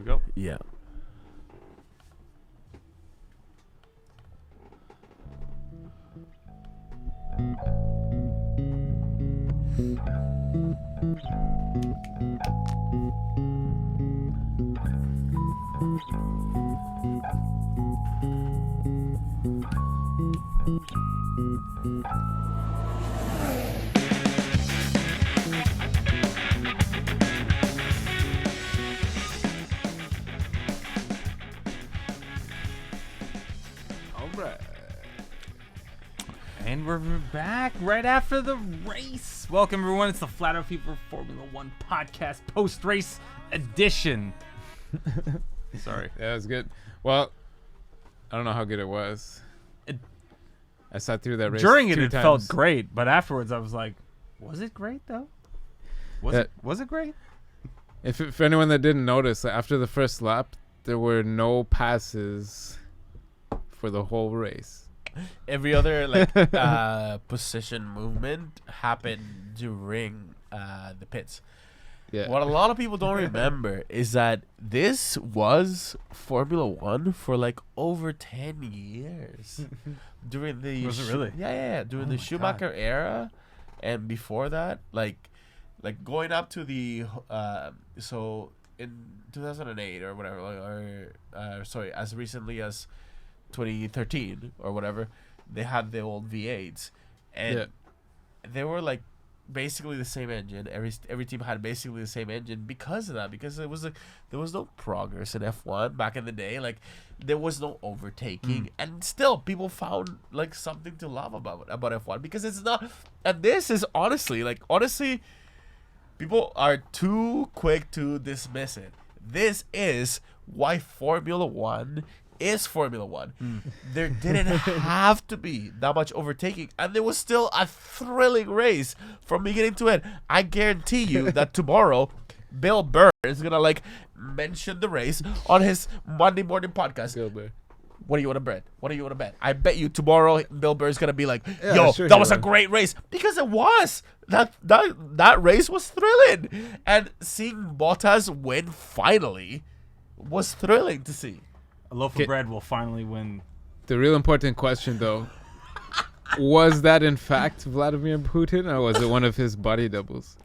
go. Yeah. And we're back right after the race. Welcome, everyone. It's the Flat Out Fever Formula One podcast post-race edition. Sorry. Yeah, it was good. Well, I don't know how good it was. I sat through that race. During it, two it times. felt great, but afterwards, I was like, "Was it great though? Was it great?" If anyone that didn't notice, after the first lap, there were no passes for the whole race. Every other position movement happened during the pits. Yeah. What a lot of people don't remember is that this was Formula One for like over 10 years. During the Was it really? Yeah. During the Schumacher era, and before that, like going up to the so in 2008 or whatever, sorry, as recently as 2013 or whatever, they had the old V8s, and they were like basically the same engine. Every team had basically the same engine because of that. Because there was no progress in F1 back in the day. Like there was no overtaking, and still people found like something to love about F1 because it's not. And this is honestly, people are too quick to dismiss it. This is why Formula One is Formula One. There didn't have to be that much overtaking, and there was still a thrilling race from beginning to end. I guarantee you that tomorrow Bill Burr is gonna mention the race on his Monday morning podcast. Bill Burr. What do you want to bet? What do you want to bet? I bet you tomorrow Bill Burr is gonna be like, Yeah, "Yo, sure that he was a will. great race," because it was. That race was thrilling, and seeing Bottas win finally was thrilling to see. A loaf of bread will finally win. The real important question, though, was that in fact Vladimir Putin, or was it one of his body doubles?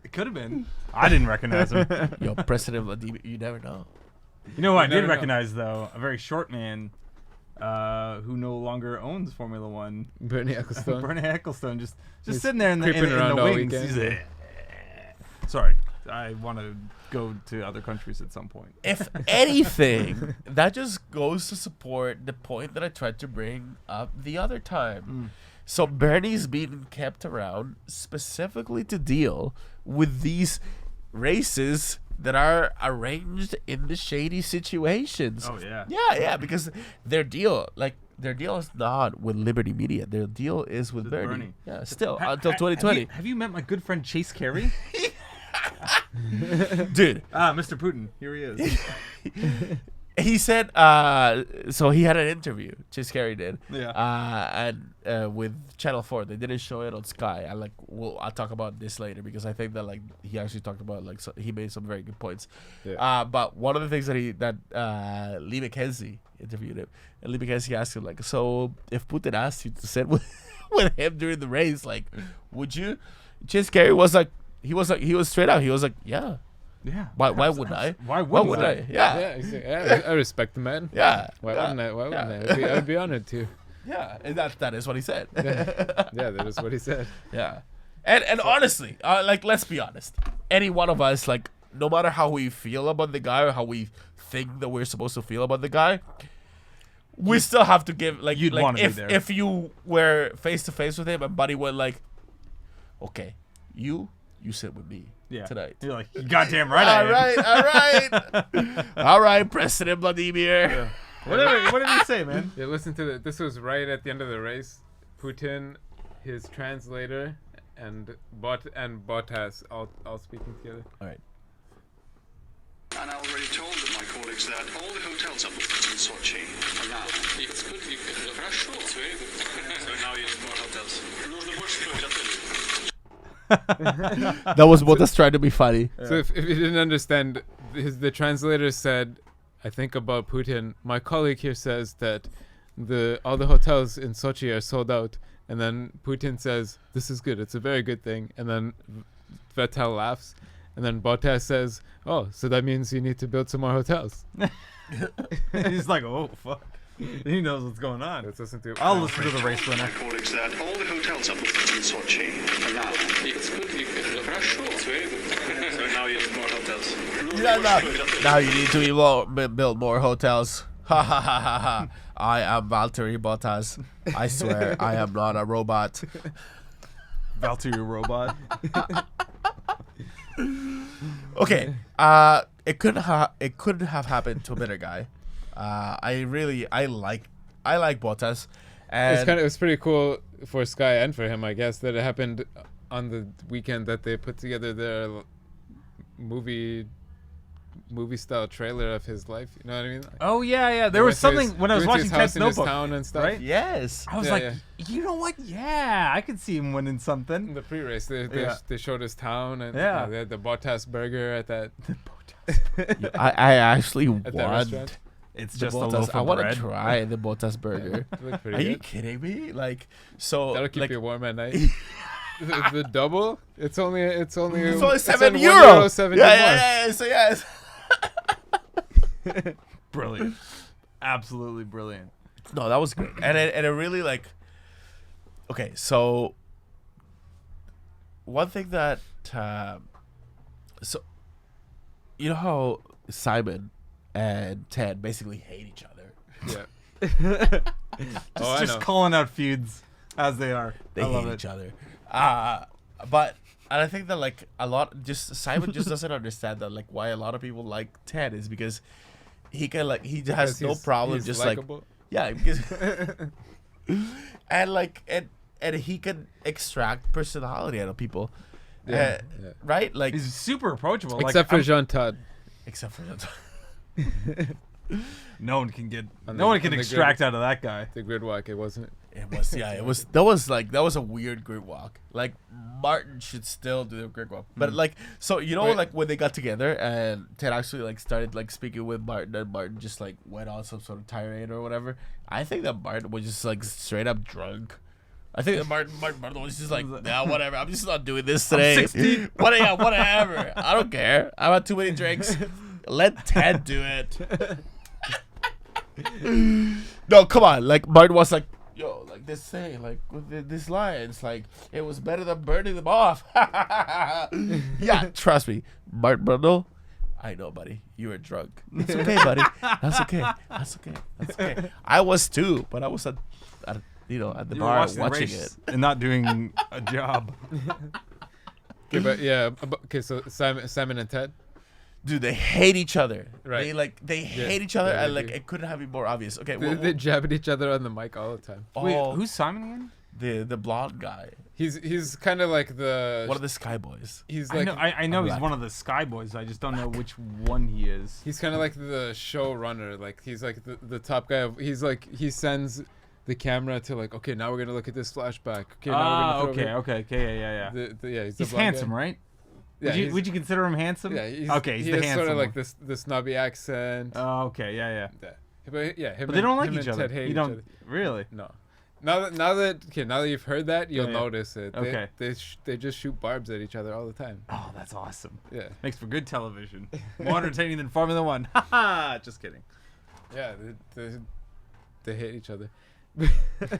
It could have been. I didn't recognize him. Yo, President Vladimir, you never know. You know what I did never know. recognize, though? A very short man who no longer owns Formula One. Bernie Ecclestone. Bernie Ecclestone, just He's sitting there in the creeping around all wings. weekend. He's like, sorry, I want to go to other countries at some point. If anything, that just goes to support the point that I tried to bring up the other time. So Bernie's being kept around specifically to deal with these races that are arranged in the shady situations. Oh, yeah. Yeah, because their deal is not with Liberty Media. Their deal is with Bernie. Yeah, still until 2020. Have you met my good friend Chase Carey? Dude, Mr. Putin. Here he is. he said so he had an interview, Chase Carey did. Yeah. And with Channel 4. They didn't show it on Sky. I'll talk about this later because I think that he actually talked about he made some very good points. Yeah. But one of the things that Lee McKenzie interviewed him, and Lee McKenzie asked him so if Putin asked you to sit with him during the race, would you? Chase Carey was he was straight out. He was like, yeah. Yeah. Why wouldn't I? Why wouldn't I? Yeah. Yeah, I respect the man. Yeah. Why yeah. wouldn't I? Why wouldn't I? I'd be honored to. Yeah. And that is what he said. Yeah, that is what he said. Yeah. And honestly, let's be honest. Any one of us, no matter how we feel about the guy or how we think that we're supposed to feel about the guy, we still have to give You'd wanna be there. if you were face to face with him and Buddy went okay, you sit with me tonight. You're like, you goddamn right I am. All right, President Vladimir. Yeah. What did he say, man? Yeah, listen to this was right at the end of the race. Putin, his translator, and Bottas all speaking together. All right. And I already told my colleagues that all the hotels are booked in Sochi for now. It's good. Хорошо. It's very good. So now you need more hotels. Нужно больше отелей. That was Bottas trying to be funny. So if you didn't understand the translator said, I think about Putin. My colleague here says that all the hotels in Sochi are sold out, and then Putin says, "This is good. It's a very good thing." And then Vettel laughs, and then Bottas says, "Oh, so that means you need to build some more hotels." He's like, oh fuck. He knows what's going on. Let's listen to it. I'll listen to the race winner. My colleagues that all the hotels are booked in Sochi for now. It's good. Хорошо. It's very good. So now you have more hotels. Now you need to build more hotels. Ha ha ha ha ha. I am Valtteri Bottas. I swear I am not a robot. Valtteri robot. Okay. It couldn't have happened to a better guy. I like Bottas. And It was pretty cool for Sky and for him, I guess, that it happened on the weekend that they put together their movie style trailer of his life. You know what I mean? Oh yeah. There was something when I was watching Ted's Notebook, town and stuff. right? yes. I was you know what? Yeah, I could see him winning In something. the pre-race, they showed his town, and Yeah. they had the Bottas burger at that I actually at that want restaurant. It's the just a Bottas. loaf I of want bread. to try the Bottas burger. It looked pretty Are you good. kidding me? Like, so That'll keep like, you warm at night. the double, it's only it's only it's €7. €1.70 Yeah. So yes. Brilliant. Absolutely brilliant. No, that was great, and it really like. Okay, so one thing that so you know how Simon and Ted basically hate each other. Yeah. I know. Calling out feuds as they are. They I love hate it. each other. And I think that like Simon just doesn't understand that like why a lot of people like Ted is because he has no problem he's just likable. like yeah because and he can extract personality out of people. Yeah, Right? Like He's super approachable. Except for Jean Todt. except for that. no one can get. On No the- one can on the extract out of that guy. The grid walk, it wasn't. That was a weird grid walk. Like Martin should still do the grid walk. But like so you know Wait. like when they got together and Ted actually like started like speaking with Martin and Martin just like went on some sort of tirade or whatever. I think that Martin was just like straight up drunk. I think that Martin was just like, nah, whatever. I'm just not doing this today. 16. Whatever. I don't care. I've had too many drinks. Let Ted do it. No, come on. Like Martin was like, yo, like this saying, like with this lines, like it was better than burning them off. Yeah, trust me, Martin Brundle. I know, buddy. You were drunk. It's okay, buddy. That's okay. I was too, but I was at the You were bar watching the watching race it. and not doing a job. Okay, but yeah. Okay, so Simon and Ted. Dude, they hate each other. Right. They hate each other, yeah, and they like do. it couldn't have been more obvious. Okay, They jab at each other on the mic all the time. Wait, oh, who's Simon again? the blonde guy? He's kind of like the. One of the Sky Boys. He's I like know, I know he's black. one of the Sky Boys. I just don't know which one he is. he's kind of like the showrunner. Like he's like the top guy. He sends the camera to like, okay, now we're gonna look at this flashback. Okay, now we're gonna throw yeah. yeah, he's the He's blonde handsome, guy. right? Yeah, would you consider him handsome? Yeah, he's, okay, he's he the has handsome sort of like one. the snobby accent. Oh, okay, yeah. Yeah. But yeah, him But they don't like him each and other. Ted hate You each don't other. really. No. Now that you've heard that, you'll Yeah. notice it. Okay. They just shoot barbs at each other all the time. Oh, that's awesome. Yeah. Makes for good television. More entertaining than Formula One. Haha, just kidding. Yeah, they hate each other. But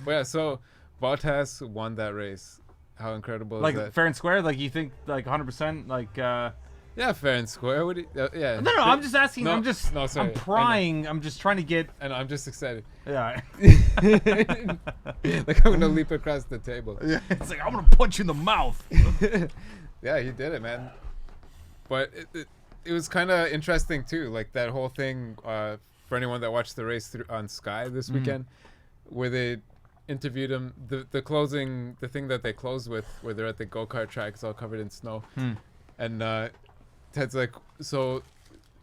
yeah, so Bottas won that race. How incredible Like is that? fair and square. Like you think like 100%. Like Yeah, fair and square. What do you, yeah. no. I'm just asking. No, I'm just. no, sorry, I'm prying. I'm just trying to get. And I'm just excited. Yeah. Like I'm gonna leap across the table. Yeah. It's like I'm gonna punch you in the mouth. Yeah, he did it, man. But it was kind of interesting too, like that whole thing. For anyone that watched the race on Sky this weekend, where they interviewed him, the thing that they closed with, where they're at the go-kart track, it's all covered in snow, and Ted's like, so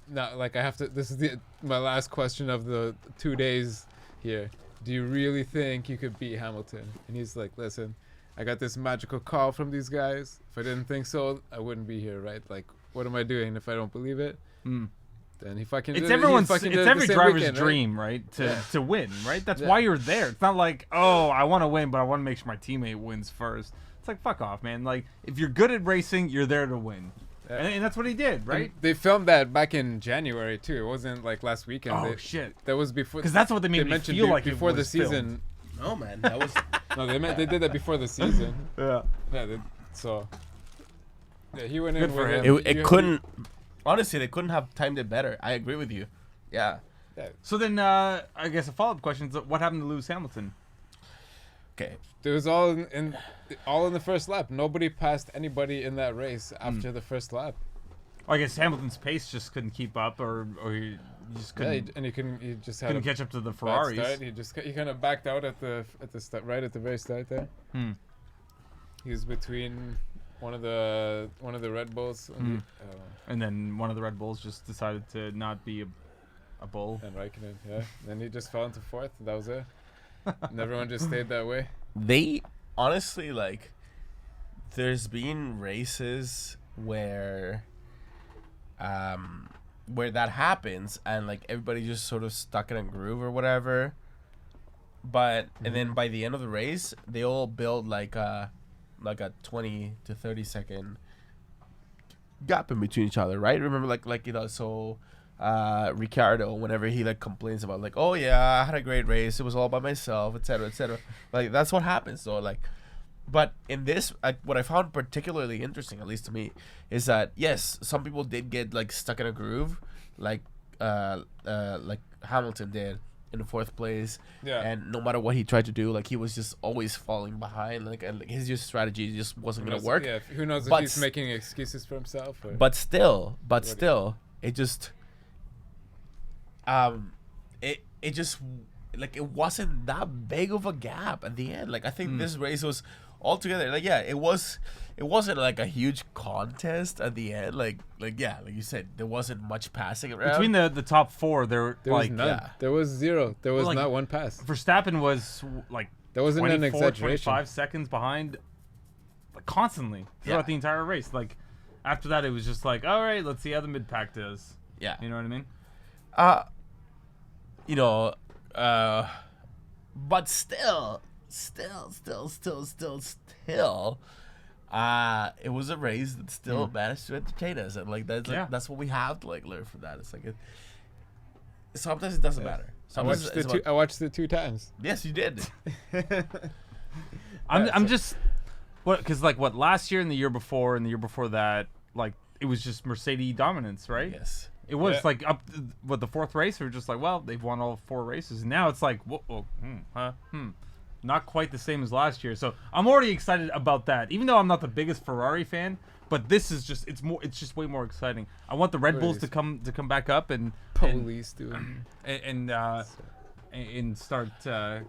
now, like, I have to. This is my last question of the 2 days here. Do you really think you could beat Hamilton? And he's like, listen, I got this magical call from these guys. If I didn't think so, I wouldn't be here, right? Like, what am I doing if I don't believe it? Then he fucking. It's did it. He everyone's. fucking It's did it every the same driver's weekend, right? dream, right? To win, right? That's Yeah. why you're there. It's not like, oh, I want to win, but I want to make sure my teammate wins first. It's like, fuck off, man. Like, if you're good at racing, you're there to win, and that's what he did, right? And they filmed that back in January too. It wasn't like last weekend. Oh shit! That was before. Because that's what they made me mentioned feel like it before the was filmed. season. No, man, that was. No, they did that before the season. Yeah. Yeah. So. Yeah, he went Good in for with him. It couldn't. Honestly, they couldn't have timed it better. I agree with you. Yeah. So then, I guess a follow-up question is, what happened to Lewis Hamilton? Okay. It was all in the first lap. Nobody passed anybody in that race after the first lap. Well, I guess Hamilton's pace just couldn't keep up, or he just couldn't. Yeah, and he couldn't. He just had couldn't a catch up to the bad Ferraris. start. He kind of backed out at the right at the very start there. He was between one of the Red Bulls And then one of the Red Bulls just decided to not be a bull. and Raikkonen. Yeah, then he just fell into fourth. And that was it. And everyone just stayed that way. They honestly like. There's been races where that happens and like everybody just sort of stuck in a groove or whatever. But and then by the end of the race, they all build like a 20 to 30 second gap in between each other, right? Remember like you know, so Ricciardo, whenever he like complains about like, oh yeah, I had a great race, it was all by myself, etc. Like that's what happens. So like, but in this, what I found particularly interesting, at least to me, is that yes, some people did get like stuck in a groove, like Hamilton did in the fourth place. Yeah. And no matter what he tried to do, like he was just always falling behind. Like and like, his just strategy just wasn't gonna work. Yeah, who knows if But he's making excuses for himself? Or But still, it just, it just, like it wasn't that big of a gap at the end. Like I think this race was altogether like it wasn't like a huge contest at the end. Like you said, there wasn't much passing around. Between the top four, there there like was none. yeah. There was zero. There was like, not one pass. Verstappen was like That wasn't an 24, exaggeration. 25 seconds behind, like, constantly throughout the entire race. Like after that, it was just like, all right, let's see how the mid pack does. Yeah. You know what I mean? But still, it was a race that still managed to entertain us, and like that's what we have to like learn from that. It's like sometimes it doesn't matter. I Sometimes watched, it's I watched it 2 times. yes, you did. I'm just because last year and the year before that, like it was just Mercedes dominance, right? Yes. It was Yeah. like up the fourth race. We were just like, well, they've won all 4 races, and now it's like, not quite the same as last year. So I'm already excited about that, even though I'm not the biggest Ferrari fan. But this is just it's just way more exciting. I want the Red Bulls to come back up and Police doing. and start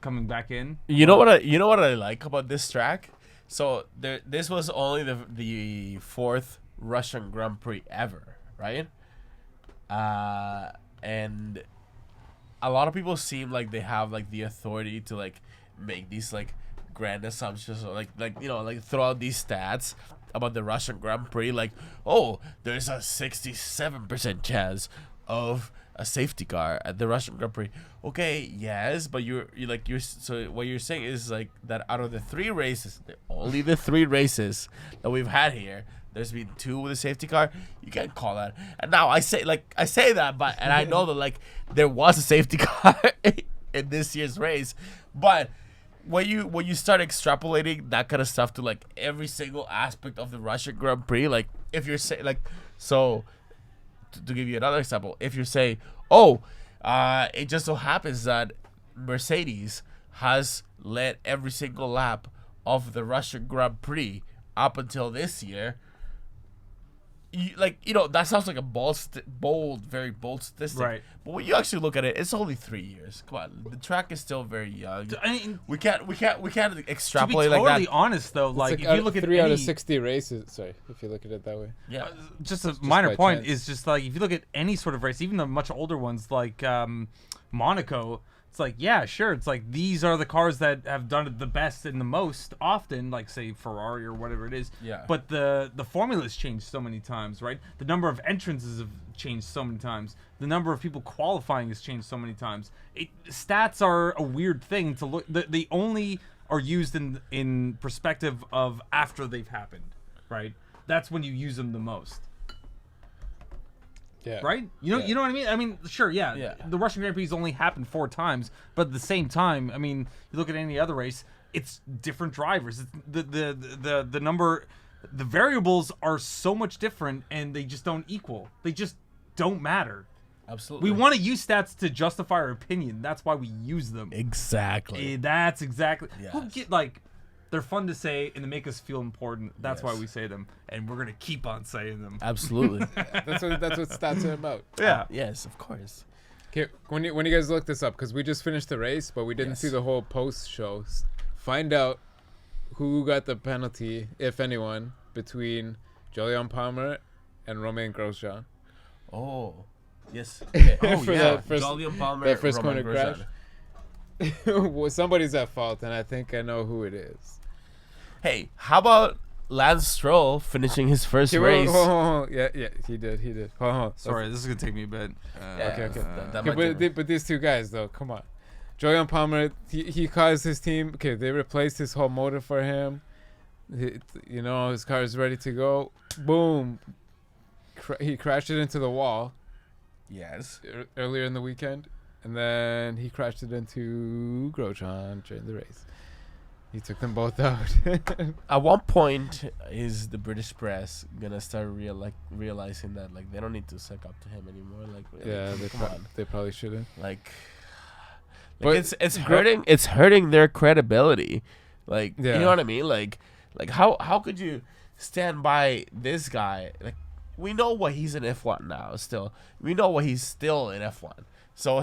coming back in. You know what I like about this track? So this was only the 4th Russian Grand Prix ever, right? And a lot of people seem like they have like the authority to like make these like grand assumptions or like throw out these stats about the Russian Grand Prix, like, oh, there's a 67% chance of a safety car at the Russian Grand Prix. Okay, yes, but so what you're saying is like that out of the 3 races, only the 3 races that we've had here, there's been 2 with a safety car. You can't call that. And now I say that, but and I know that like there was a safety car in this year's race, but when you start extrapolating that kind of stuff to like every single aspect of the Russian Grand Prix, like if you're saying like so, to give you another example, if you say, it just so happens that Mercedes has led every single lap of the Russian Grand Prix up until this year. That sounds like a very bold statistic. Right. But when you actually look at it, it's only 3 years. Come on, the track is still very young. I mean, We can't extrapolate to be totally like that. honest, though, like if you look at 3 out any, of 60 races. Sorry, if you look at it that way. Yeah. just a minor by point chance. is just like if you look at any sort of race, even the much older ones like Monaco, It's like, yeah, sure. It's like these are the cars that have done it the best and the most often, like say Ferrari or whatever it is. Yeah. But the formula's changed so many times, right? The number of entrances have changed so many times. The number of people qualifying has changed so many times. Stats are a weird thing to look. They only are used in perspective of after they've happened, right? That's when you use them the most. Yeah. Right? You know what I mean? I mean, sure, yeah. The Russian Grand Prix has only happened 4 times, but at the same time, I mean, you look at any other race, it's different drivers. It's the number, the variables are so much different, and they just don't equal. They just don't matter. Absolutely. We want to use stats to justify our opinion. That's why we use them. Exactly. That's exactly. Yes. Who get like. They're fun to say, and they make us feel important. That's why Yes. we say them, and we're gonna keep on saying them. Absolutely. That's what stats are about. Yeah. Yes, of course. Okay, when you guys look this up, because we just finished the race, but we didn't Yes. see the whole post show. Find out who got the penalty, if anyone, between Jolyon Palmer and Romain Grosjean. Oh, yes. Okay. Oh, For yeah. that first- Jolyon Palmer, that first Romain corner crash. Grosjean. Well, somebody's at fault, and I think I know who it is. Hey, how about Lance Stroll finishing his first race? Yeah, he did. Hold on. Sorry, this is gonna take me a bit. Okay. That Okay, might take but these two guys, though, come on. Jolyon Palmer, he caused his team. Okay, they replaced his whole motor for him. His car is ready to go. Boom. He crashed it into the wall Yes. earlier in the weekend, and then he crashed it into Grosjean during the race. He took them both out. At one point, is the British press gonna start realizing that like they don't need to suck up to him anymore? Like, really? Yeah, Come on. they probably shouldn't. Like But it's hurting. It's hurting their credibility. Like, Yeah. you know what I mean? Like how could you stand by this guy? Like, we know what he's in F1 now. Still, we know what he's still in F1. So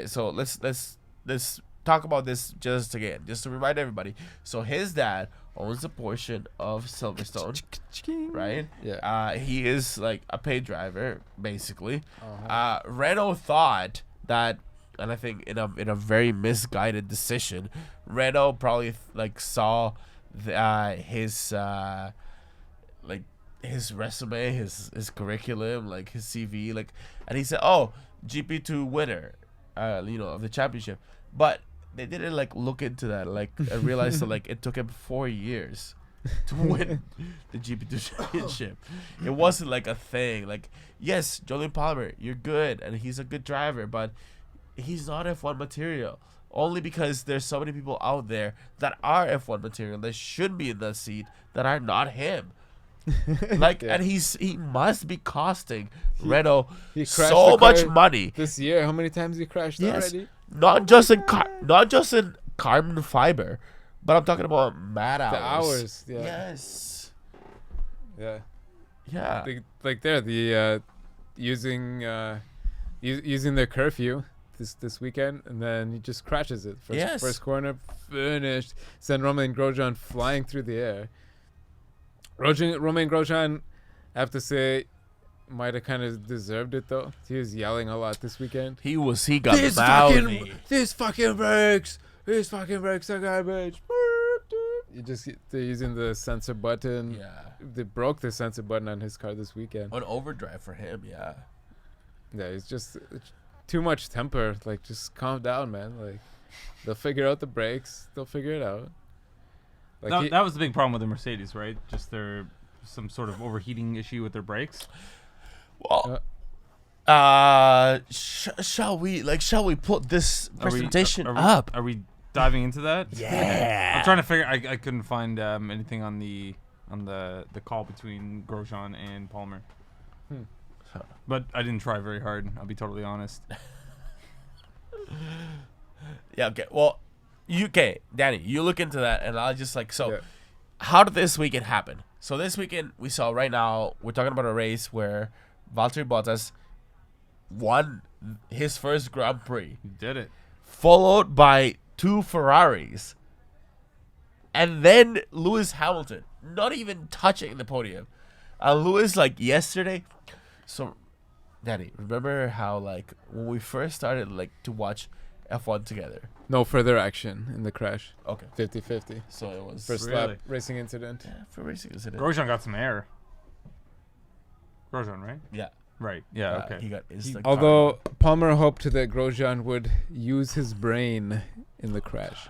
So let's talk about this just to remind everybody. So his dad owns a portion of Silverstone, right? Yeah. He is like a paid driver, basically. Uh-huh. Renault thought that, and I think in a very misguided decision, Renault probably saw his his resume, his curriculum, like his CV, and he said, "Oh, GP2 winner, of the championship," but they didn't look into that, and realized that it took him 4 years to win the GP2 championship. It wasn't a thing. Yes, Jolyon Palmer, you're good, and he's a good driver, but he's not F1 material. Only because there's so many people out there that are F1 material that should be in that seat that are not him. Yeah. And he must be costing Renault he crashed so the car much money. this year. How many times he crashed already? Not just in carbon fiber, but I'm talking about mad hours. The hours, yeah. Yes. Yeah. Yeah. Using their curfew this weekend, and then he just crashes it. First corner, finished. Send Romain Grosjean flying through the air. Romain Grosjean, I have to say, might have kind of deserved it though. He was yelling a lot this weekend. He got mouthy. These fucking brakes are garbage. They're using the sensor button. Yeah. They broke the sensor button on his car this weekend. On overdrive for him, yeah. Yeah, it's just too much temper. Just calm down, man. They'll figure out the brakes. They'll figure it out. That was the big problem with the Mercedes, right? Just some sort of overheating issue with their brakes. Well, shall we put this presentation up? Are we diving into that? Yeah. I'm trying to figure. I couldn't find anything on the call between Grosjean and Palmer. But I didn't try very hard. I'll be totally honest. Yeah. Okay. Well, Danny, you look into that, and I'll just Yeah. How did this weekend happen? So this weekend we saw right now we're talking about a race where Valtteri Bottas won his first Grand Prix, You did it. followed by 2 Ferraris, and then Lewis Hamilton not even touching the podium. And Lewis yesterday. So, Danny, remember how when we first started to watch F1 together. No further action in the crash. Okay. 50-50. So it was First Really? lap racing incident. yeah, for racing incident. Grosjean got some air. Grosjean, right? Yeah. Right. Yeah. Okay. He got instant. Although Palmer hoped that Grosjean would use his brain in the crash.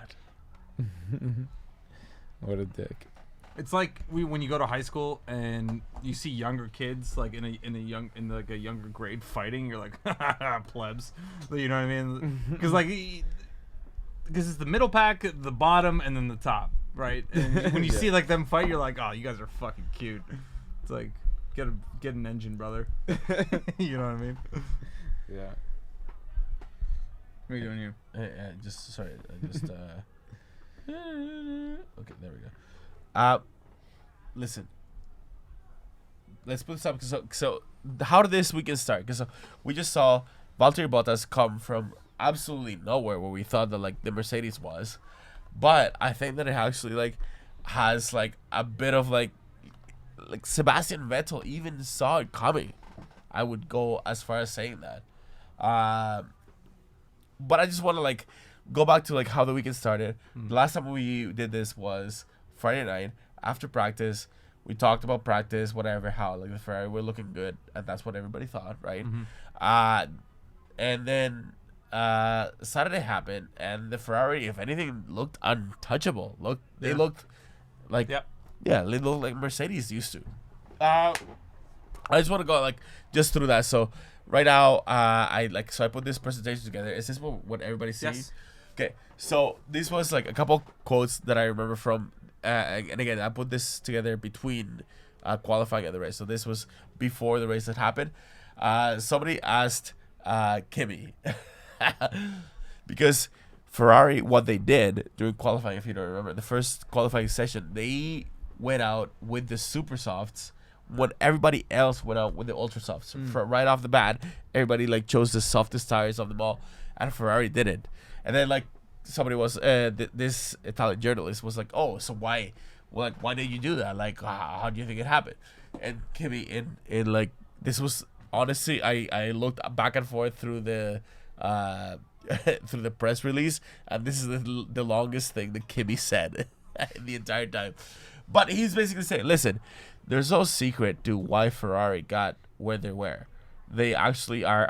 What a dick. It's like when you go to high school and you see younger kids like in a younger grade fighting. You're like, plebs. You know what I mean? Because because it's the middle pack, the bottom, and then the top, right? And when you see like them fight, you're like, oh, you guys are fucking cute. It's like get an engine, brother. You know what I mean? Yeah. What are you doing here? Just sorry. Okay, there we go. Listen. Let's put this up. So how did this weekend start? Because we just saw Valtteri Bottas come from absolutely nowhere where we thought that like the Mercedes was, but I think that it actually like has like a bit of like Sebastian Vettel even saw it coming. I would go as far as saying that. But I just want to like go back to like how the weekend started. The last time we did this was Friday night after practice. We talked about practice, whatever, how like the Ferrari were looking good, and that's what everybody thought, right? And then Saturday happened, and the Ferrari, if anything, looked untouchable. They looked like they looked like Mercedes used to. I just want to go like just through that. So right now, I put this presentation together. Is this what everybody sees? Yes. Okay, so this was like a couple quotes that I remember from, and again, I put this together between qualifying and the race. So this was before the race had happened. Somebody asked Kimi, because Ferrari, what they did during qualifying, if you don't remember, the first qualifying session, they went out with the super softs when everybody else went out with the ultra softs. Right off the bat, everybody like chose the softest tires of them all, and Ferrari didn't. And then like somebody was this Italian journalist was like, oh, so why did you do that? Like, how do you think it happened? And Kimi in like, this was honestly, I looked back and forth through the through the press release, and this is the longest thing that Kimi said the entire time. But he's basically saying, listen, there's no secret to why Ferrari got where they were. They actually are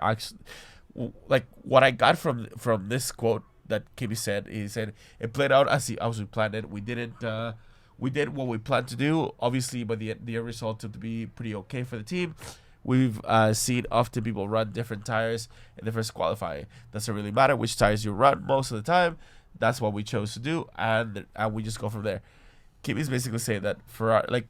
like what I got from this quote that Kimi said. He said it played out as we planned it. We did what we planned to do. Obviously, but the end result to be pretty okay for the team. We've seen often people run different tires in the first qualifying. Doesn't really matter which tires you run most of the time. That's what we chose to do, and we just go from there. Kimi's basically saying that Ferrari, like,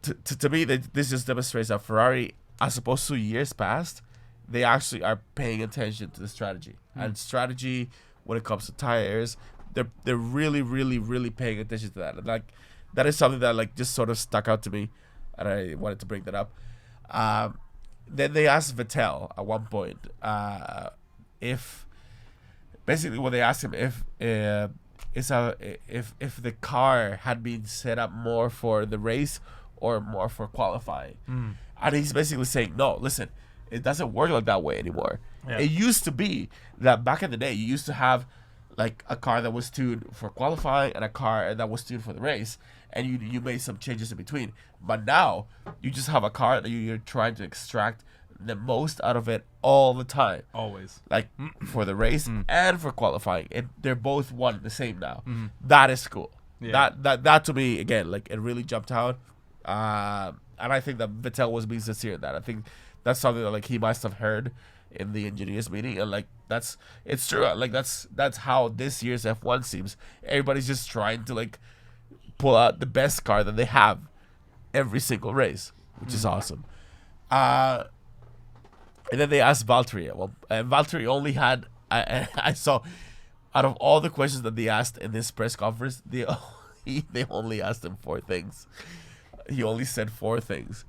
to me, this just demonstrates that Ferrari, as opposed to years past, they actually are paying attention to the strategy. And strategy when it comes to tires, they're really, really, really paying attention to that. And like, that is something that like just sort of stuck out to me, and I wanted to bring that up. Then they asked Vettel at one point if basically what they asked him if the car had been set up more for the race or more for qualifying. And he's basically saying, no, listen, it doesn't work like that way anymore. Yeah. It used to be that back in the day, you used to have like a car that was tuned for qualifying and a car that was tuned for the race, and you made some changes in between. But now you just have a car that you're trying to extract the most out of it all the time. Always. Like for the race and for qualifying. And they're both one the same now. That is cool. Yeah. That to me, again, like it really jumped out. And I think that Vettel was being sincere in that. I think that's something that like he must have heard in the engineers meeting, and like it's true. Like that's how this year's F1 seems. Everybody's just trying to like pull out the best car that they have every single race, which is awesome. And then they asked Valtteri. Well, Valtteri only had I saw out of all the questions that they asked in this press conference, they only asked him 4 things. He only said 4 things.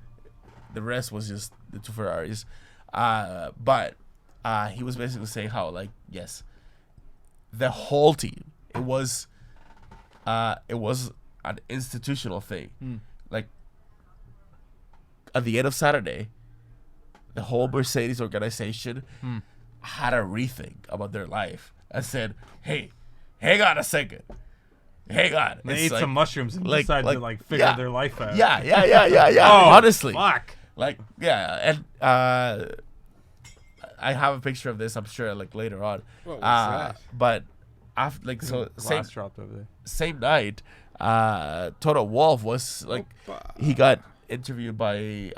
The rest was just the 2 Ferraris. But he was basically saying how, like, yes, the whole team, it was an institutional thing. Like, at the end of Saturday, the whole Mercedes organization had a rethink about their life and said, "Hey, hang on a second, hang on." They It's ate like- some mushrooms and like- decided to like- figure yeah. their life out. Yeah. Oh, Honestly, fuck. like, yeah, and I have a picture of this. I'm sure, like later on. What was that? But after, like, so same Glass dropped over there. same night, Toto Wolff was like, he got interviewed by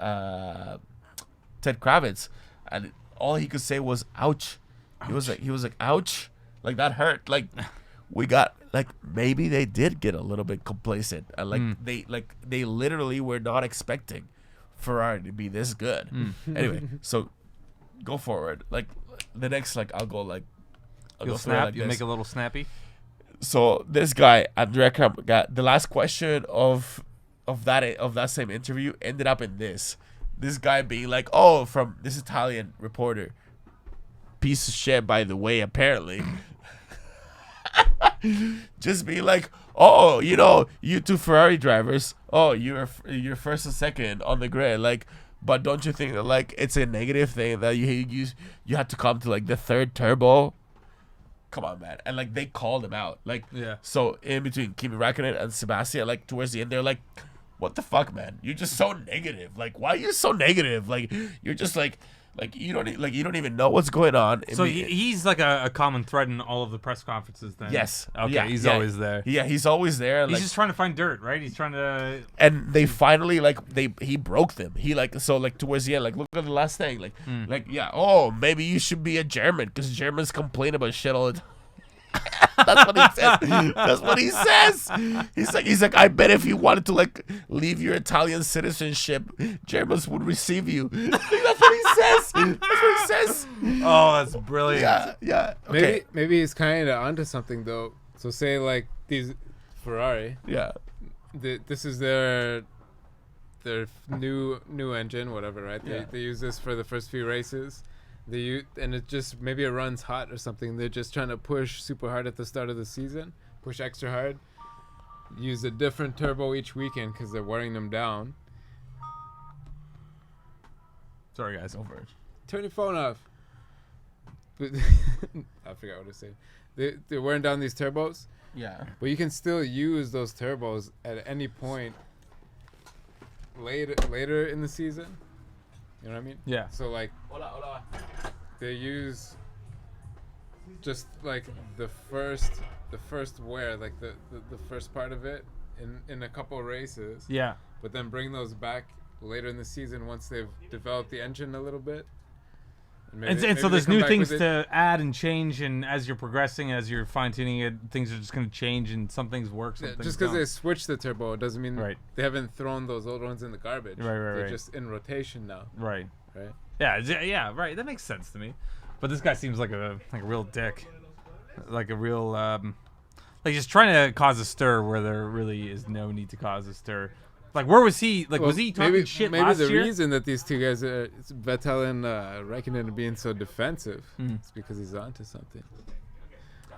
Ted Kravitz, and all he could say was "ouch." He was like, "Ouch!" Like that hurt. Like we got like maybe they did get a little bit complacent, and like they literally were not expecting Ferrari to be this good. Anyway, so go forward. Like the next, like I'll go like. I'll You'll go through it snap. like You this. make a little snappy. So this guy Andrea got the last question of that same interview ended up in this. This guy being like, "Oh, from this Italian reporter, piece of shit, by the way, apparently." Just be like, "Oh, you two Ferrari drivers. Oh, you're first and second on the grid. Like, but don't you think that like it's a negative thing that you had to come to like the third turbo?" Come on, man. And like they called him out. Like, Yeah. So in between Kimi Räikkönen and Sebastian, like towards the end, they're like, "What the fuck, man? You're just so negative. Like, why are you so negative? Like, you're just like you don't even know what's going on." So he's like a common thread in all of the press conferences then? Yes. Okay, Yeah, he's yeah. always there. Yeah, he's always there. He's Like, just trying to find dirt, right? He's trying to... and they finally he broke them. He towards the end, like look at the last thing, oh, maybe you should be a German because Germans complain about shit all the time. That's what he says. That's what he says. He's like, I bet if you wanted to like leave your Italian citizenship, Germans would receive you. That's what he says. That's what he says. Oh, that's brilliant. Yeah. Okay. Maybe he's kind of onto something though. So say like these Ferrari, Yeah. this is their new engine, whatever, right? Yeah. They use this for the first few races. And it just maybe it runs hot or something. They're just trying to push super hard at the start of the season, push extra hard, use a different turbo each weekend because they're wearing them down. Sorry, guys. Over. Turn your phone off. But I forgot what to say. They're wearing down these turbos, Yeah. but you can still use those turbos at any point later in the season. You know what I mean? Yeah. So like they use just like the first wear, like the first part of it in a couple of races. Yeah. But then bring those back later in the season once they've developed the engine a little bit. And so there's new things to add and change, and as you're progressing, as you're fine-tuning it, things are just going to change, and some things work, some things just because don't. they switched the turbo doesn't mean Right. they haven't thrown those old ones in the garbage. Right, They're right. just in rotation now, Right. right? Yeah, right. That makes sense to me. But this guy seems like a real dick. Like a real like just trying to cause a stir where there really is no need to cause a stir. Like where was he? Like was he talking shit maybe last the year? reason that these two guys are Vettel and Räikkönen are being so defensive is because he's onto something.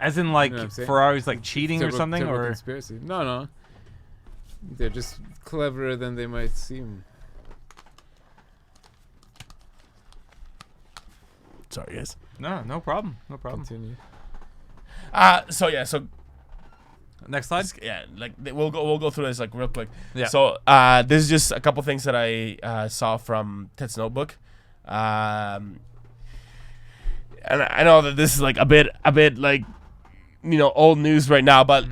As in like You know what I'm saying? Ferrari's like cheating or something, turbo or conspiracy. No. They're just cleverer than they might seem. Sorry, guys. no problem. Continue. So Next slide. yeah, like we'll go through this like real quick. Yeah. So this is just a couple things that I saw from Ted's notebook. And I know that this is like a bit like old news right now, but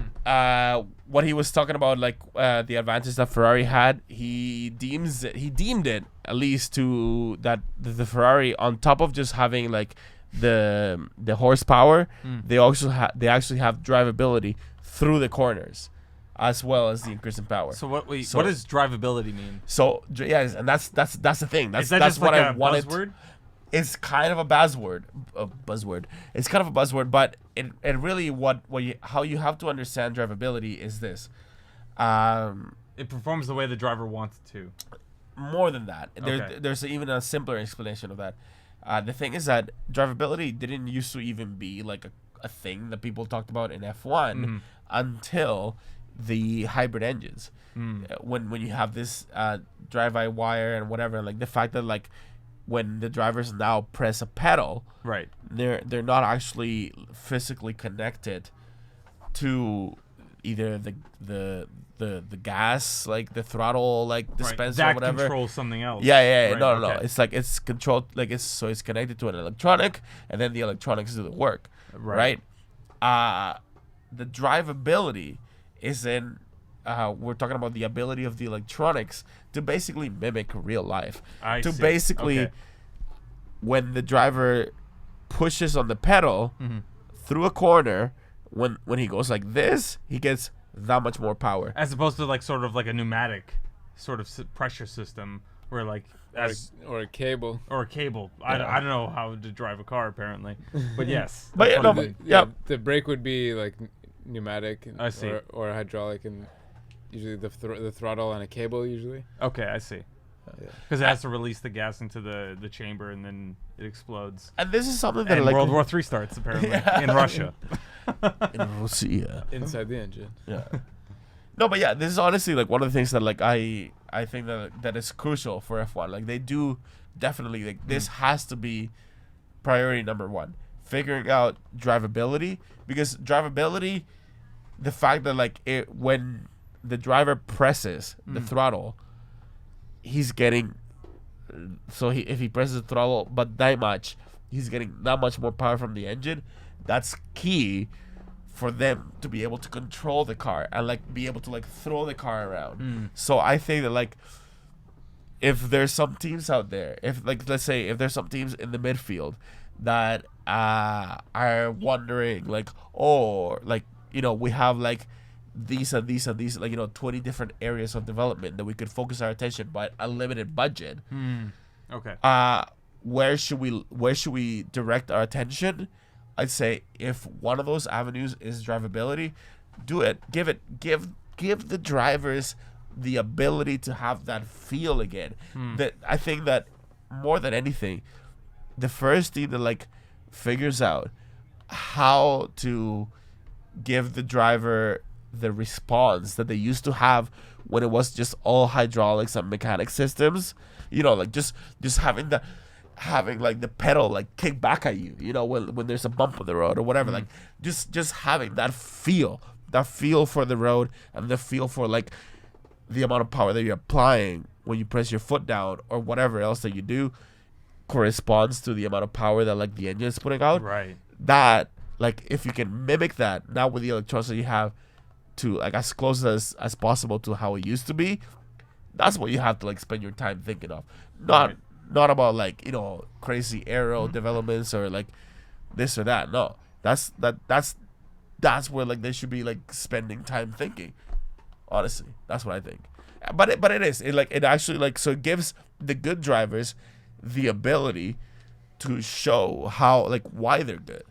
what he was talking about, like the advantage that Ferrari had, he deemed it at least to that the Ferrari, on top of just having like the horsepower, they actually have drivability through the corners, as well as the increase in power. So what does drivability mean? So yes, and that's the thing. Is that that's just what like I a wanted. buzzword? It's kind of a buzzword. It's kind of a buzzword, but it really how you have to understand drivability is this. It performs the way the driver wants it to. More than that, Okay. there's even a simpler explanation of that. The thing is that drivability didn't used to even be like a thing that people talked about in F1 until the hybrid engines. When you have this drive-by wire and whatever, like the fact that like when the drivers now press a pedal, Right. they're not actually physically connected to either the gas, like the throttle, like dispenser, That or whatever. controls something else. Yeah. Right, No. okay. It's like it's controlled, like it's connected to an electronic, and then the electronics do the work, right? The drivability is in. We're talking about the ability of the electronics to basically mimic real life. I see. Basically, Okay. when the driver pushes on the pedal through a corner, when he goes like this, he gets that much more power. As opposed to like sort of like a pneumatic sort of pressure system where like Or a cable. or a cable. I don't know how to drive a car apparently, but yes. But that's yeah, what no, I mean. yeah. The brake would be like pneumatic and, I see. or hydraulic, and usually the throttle on a cable usually. Okay, I see. Because it has to release the gas into the chamber and then it explodes. And this is something that And like World War III starts apparently in Russia. in Russia. Inside the engine. Yeah. No, but yeah, this is honestly like one of the things that like I think that is crucial for F1. Like they do definitely like this has to be priority number one. Figuring out drivability, because drivability, the fact that like when the driver presses the throttle, he's getting if he presses the throttle but that much, he's getting that much more power from the engine. That's key for them to be able to control the car and like be able to like throw the car around. So I think that like if there's some teams out there, if like let's say if there's some teams in the midfield that are wondering like, oh, like, you know, we have like these and these and these, like, you know, 20 different areas of development that we could focus our attention, but a limited budget. Okay. Where should we direct our attention? I'd say if one of those avenues is drivability, do it. Give the drivers the ability to have that feel again. That I think that more than anything, the first team that like figures out how to give the driver the response that they used to have when it was just all hydraulics and mechanic systems, you know, like just having like the pedal like kick back at you, you know, when there's a bump on the road or whatever, like just having that feel for the road and the feel for like the amount of power that you're applying when you press your foot down or whatever else that you do corresponds to the amount of power that like the engine is putting out. Right. That like if you can mimic that now with the electronics that you have to like as close as possible to how it used to be, that's what you have to like spend your time thinking of. Not about like, you know, crazy aero developments or like this or that. No, that's where like they should be like spending time thinking. Honestly, that's what I think. But it actually like, so it gives the good drivers the ability to show how like why they're good.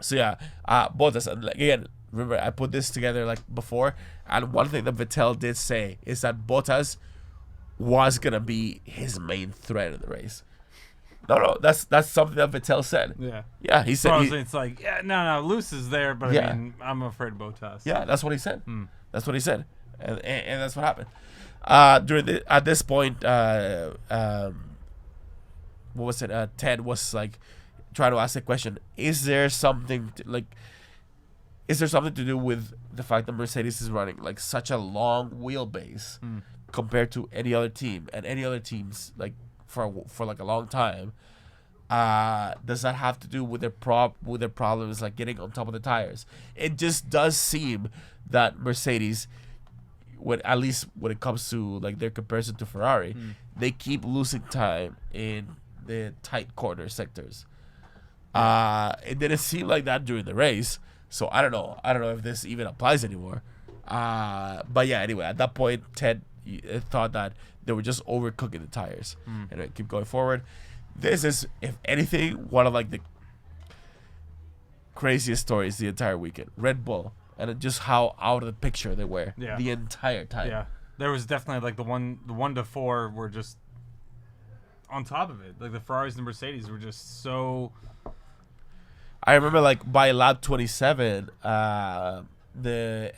So yeah, Bottas, and like, again, remember I put this together like before, and one thing that Vettel did say is that Bottas was gonna be his main threat in the race. No, that's something that Vettel said. Yeah, he said. It's like, yeah, no, Luce is there, but Yeah. I mean, I'm afraid of Bottas. Yeah, that's what he said. That's what he said, and that's what happened. At this point, what was it? Ted was like trying to ask the question: Is there something to do with the fact that Mercedes is running like such a long wheelbase compared to any other team and any other teams like for like a long time? Does that have to do with their problems like getting on top of the tires? It just does seem that Mercedes, at least when it comes to like their comparison to Ferrari, they keep losing time in the tight corner sectors. It didn't seem like that during the race, so I don't know if this even applies anymore. But yeah, anyway, at that point, Ted thought that they were just overcooking the tires. And keep going forward. This is, if anything, one of like the craziest stories the entire weekend. Red Bull, and just how out of the picture they were the entire time. Yeah, there was definitely like the 1 to 4 were just on top of it. Like the Ferraris and Mercedes were just so. I remember like by lap 27, the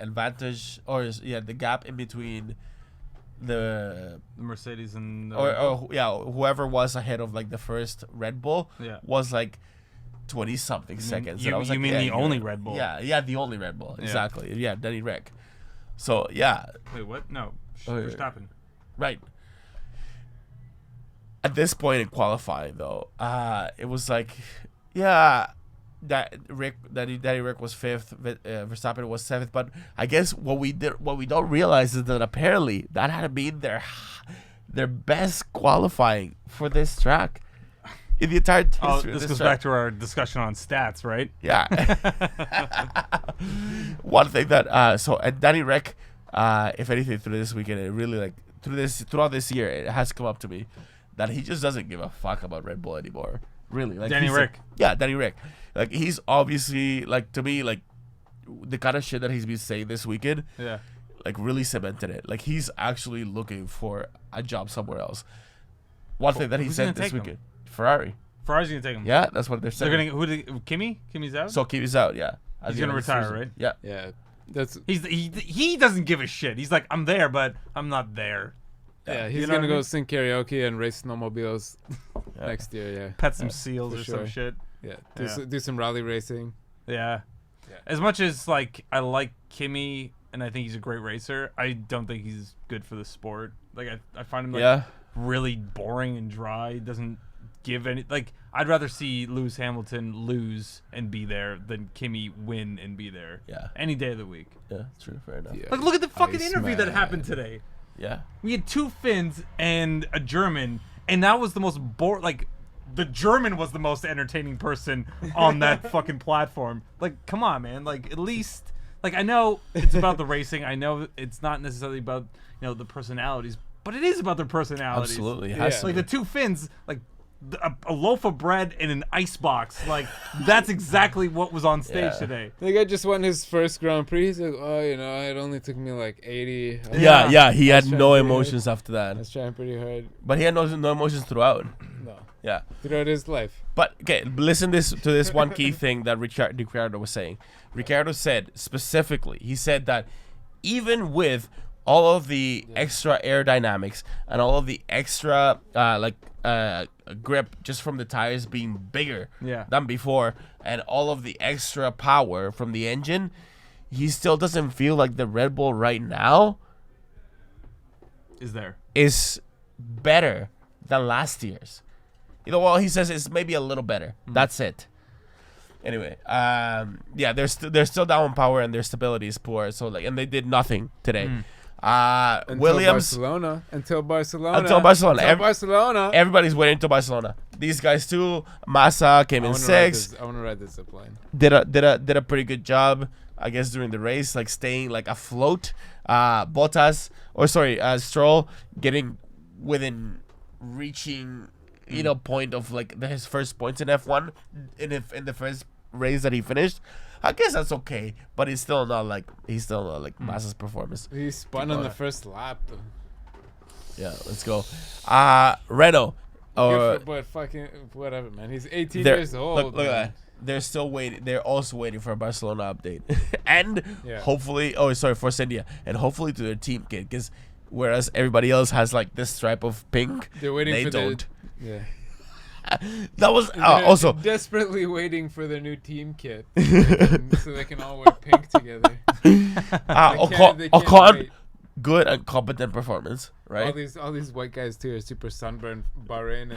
advantage the gap in between the Mercedes and whoever was ahead of like the first Red Bull was like 20 something seconds. You, and I was you like, mean the only Red Bull? Yeah, the only Red Bull. Exactly. Yeah, Danny Rick. So yeah. Wait, what? No, Verstappen. Right. At this point in qualifying, though, it was like, Danny Rick was 5th, Verstappen was 7th. But I guess what we don't realize is that apparently that had been their best qualifying for this track in the entire history. This goes back to our discussion on stats, right? Yeah. One thing that so Danny Rick, if anything, through this weekend, it really like throughout this year, it has come up to me that he just doesn't give a fuck about Red Bull anymore. Really, like Danny Rick. Danny Rick. Like he's obviously like, to me, like the kind of shit that he's been saying this weekend. Yeah. Like really cemented it. Like he's actually looking for a job somewhere else. One thing that he said this weekend, Ferrari's gonna take him. Yeah, that's what they're saying. They're gonna Kimi? Kimi's out. So Kimi's out. Yeah. He's gonna retire, right? Yeah. Yeah. He doesn't give a shit. He's like, I'm there, but I'm not there. Yeah, he's gonna go sing karaoke and race snowmobiles next year. Yeah, pet some seals or some shit. Yeah, do some rally racing. Yeah. As much as like I like Kimi and I think he's a great racer, I don't think he's good for the sport. Like I find him like really boring and dry. He doesn't give any like. I'd rather see Lewis Hamilton lose and be there than Kimi win and be there. Yeah. Any day of the week. Yeah, true. Fair enough. Yeah. Like look at the fucking Ice interview man. that happened today. Yeah. We had 2 Finns and a German, and that was the most like the German was the most entertaining person on that fucking platform. Like, come on, man. Like, at least, like, I know it's about the racing. I know it's not necessarily about, the personalities, but it is about their personalities. Absolutely. It has to Like, be. the 2 Finns, like, a loaf of bread and an ice box. Like, that's exactly what was on stage today. The guy just won his first Grand Prix. He's like, it only took me like 80. Yeah, he had trying no pretty emotions after I that. was trying pretty hard. But he had no emotions throughout. No. Yeah. Throughout his life. But okay, listen to this one key thing that Ricciardo was saying. Ricciardo said specifically, he said that even with all of the extra aerodynamics and all of the extra grip just from the tires being bigger than before, and all of the extra power from the engine, he still doesn't feel like the Red Bull right now is better than last year's. He says it's maybe a little better. That's it. Anyway, they're still down on power and their stability is poor. So and they did nothing today. Williams until Barcelona. Everybody's waiting until Barcelona. These guys too. Massa came in 6th. I want to ride this zip line. Did a pretty good job, I guess, during the race, like staying like afloat. Stroll getting within reaching point of like his first points in F1 in the first race that he finished. I guess that's okay, but he's still not like Massa's performance. He spun on the first lap though. Yeah, let's go. Renault. But fucking whatever, man. He's 18 years old. Look at that. They're still waiting. They're also waiting for a Barcelona update, and hopefully, Force India, and hopefully to their team kit, because whereas everybody else has like this stripe of pink, they're waiting they for don't. That was also desperately waiting for their new team kit so they can all wear pink together. Ocon, good and competent performance, right? All these white guys too are super sunburned. Bahrain,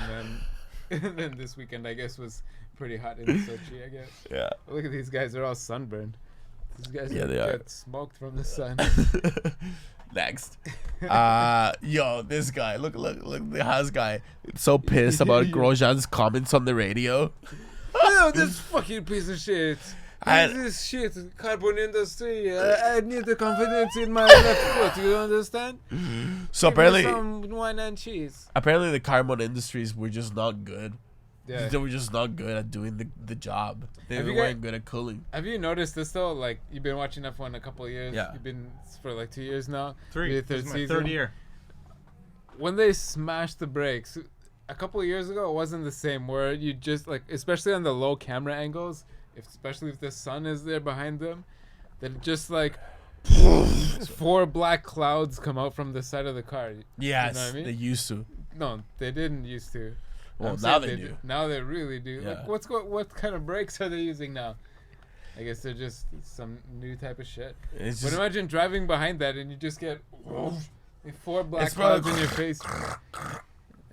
and then this weekend I guess was pretty hot in Sochi. I guess. Yeah. Look at these guys; they're all sunburned. These guys they get smoked from the sun. Next. This guy. Look, the Haas guy. So pissed about Grosjean's comments on the radio. This fucking piece of shit. This shit, carbon industry. I need the confidence in my left foot. You understand? So Give me apparently, some wine and cheese. Apparently, the carbon industries were just not good. Yeah. They were just not good at doing the job. They weren't good at cooling. Have you noticed this though? Like, you've been watching F1 a couple of years. Yeah. You've been for like 2 years now. 3. Your This is my season. 3rd year. When they smashed the brakes, a couple of years ago, it wasn't the same. Where you just like, especially on the low camera angles, especially if the sun is there behind them, then just like 4 black clouds come out from the side of the car. Yes, You know what I mean? they used to. No, they didn't used to. Well, I'm now saying they do. Now they really do. Yeah. Like, what kind of brakes are they using now? I guess they're just some new type of shit. It's But just, imagine driving behind that and you just get 4 black It's probably- clouds in your face.